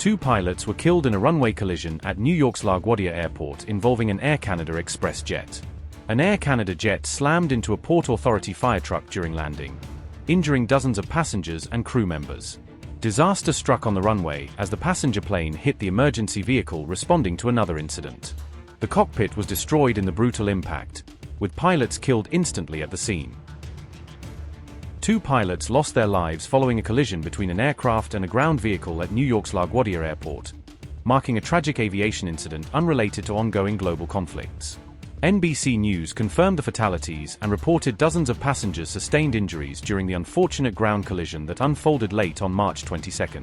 2 pilots were killed in a runway collision at New York's LaGuardia Airport involving an Air Canada Express jet. An Air Canada jet slammed into a Port Authority fire truck during landing, injuring dozens of passengers and crew members. Disaster struck on the runway as the passenger plane hit the emergency vehicle responding to another incident. The cockpit was destroyed in the brutal impact, with pilots killed instantly at the scene. 2 pilots lost their lives following a collision between an aircraft and a ground vehicle at New York's LaGuardia Airport, marking a tragic aviation incident unrelated to ongoing global conflicts. NBC News confirmed the fatalities and reported dozens of passengers sustained injuries during the unfortunate ground collision that unfolded late on March 22.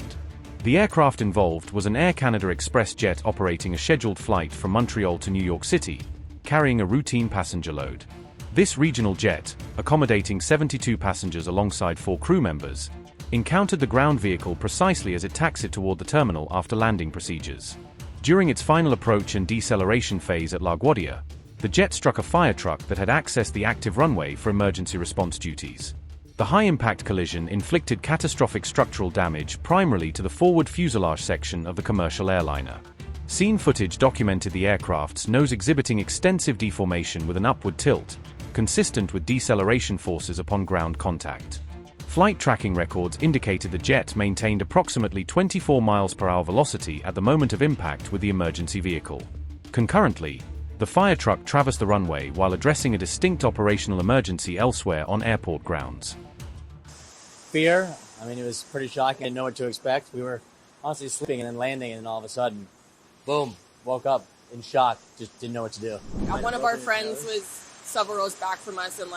The aircraft involved was an Air Canada Express jet operating a scheduled flight from Montreal to New York City, carrying a routine passenger load. This regional jet, accommodating 72 passengers alongside 4 crew members, encountered the ground vehicle precisely as it taxied toward the terminal after landing procedures. During its final approach and deceleration phase at LaGuardia, the jet struck a fire truck that had accessed the active runway for emergency response duties. The high-impact collision inflicted catastrophic structural damage primarily to the forward fuselage section of the commercial airliner. Scene footage documented the aircraft's nose exhibiting extensive deformation with an upward tilt, consistent with deceleration forces upon ground contact. Flight tracking records indicated the jet maintained approximately 24 miles per hour velocity at the moment of impact with the emergency vehicle. Concurrently, the fire truck traversed the runway while addressing a distinct operational emergency elsewhere on airport grounds. Fear. It was pretty shocking. I didn't know what to expect. We were honestly sleeping and then landing, and then all of a sudden, boom, woke up in shock, just didn't know what to do. One of our friends was several rows back from us, and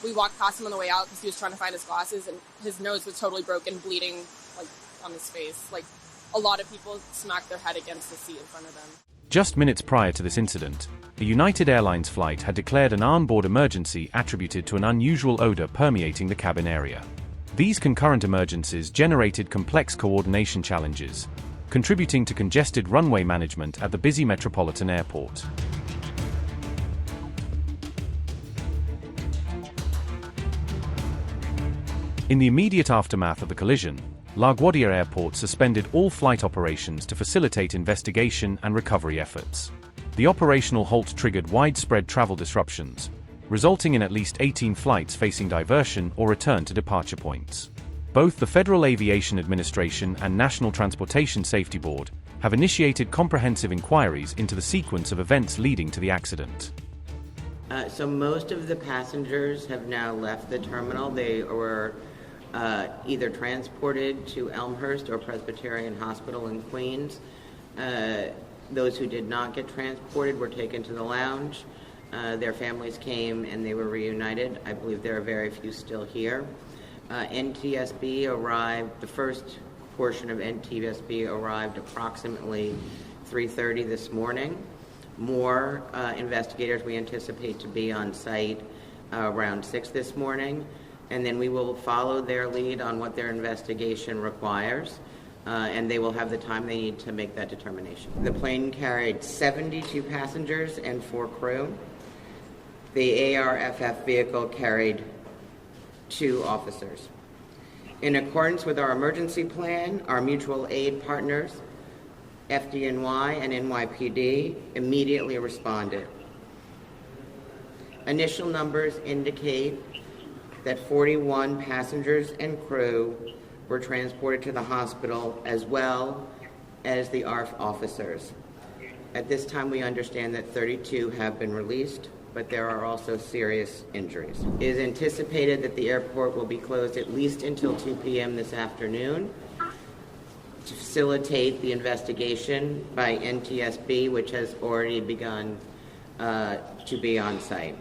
we walked past him on the way out because he was trying to find his glasses, and his nose was totally broken, bleeding on his face. A lot of people smacked their head against the seat in front of them. Just minutes prior to this incident, a United Airlines flight had declared an onboard emergency attributed to an unusual odor permeating the cabin area. These concurrent emergencies generated complex coordination challenges, contributing to congested runway management at the busy metropolitan airport. In the immediate aftermath of the collision, LaGuardia Airport suspended all flight operations to facilitate investigation and recovery efforts. The operational halt triggered widespread travel disruptions, resulting in at least 18 flights facing diversion or return to departure points. Both the Federal Aviation Administration and National Transportation Safety Board have initiated comprehensive inquiries into the sequence of events leading to the accident. So most of the passengers have now left the terminal. They were either transported to Elmhurst or Presbyterian Hospital in Queens. Those who did not get transported were taken to the lounge. Their families came and they were reunited. I believe there are very few still here. NTSB arrived, the first portion of NTSB arrived approximately 3:30 this morning. More investigators we anticipate to be on site around 6 this morning, and then we will follow their lead on what their investigation requires, and they will have the time they need to make that determination. The plane carried 72 passengers and 4 crew. The ARFF vehicle carried 2 officers. In accordance with our emergency plan, our mutual aid partners, FDNY and NYPD, immediately responded. Initial numbers indicate that 41 passengers and crew were transported to the hospital, as well as the ARF officers. At this time, we understand that 32 have been released, but there are also serious injuries. It is anticipated that the airport will be closed at least until 2 p.m. this afternoon to facilitate the investigation by NTSB, which has already begun to be on site.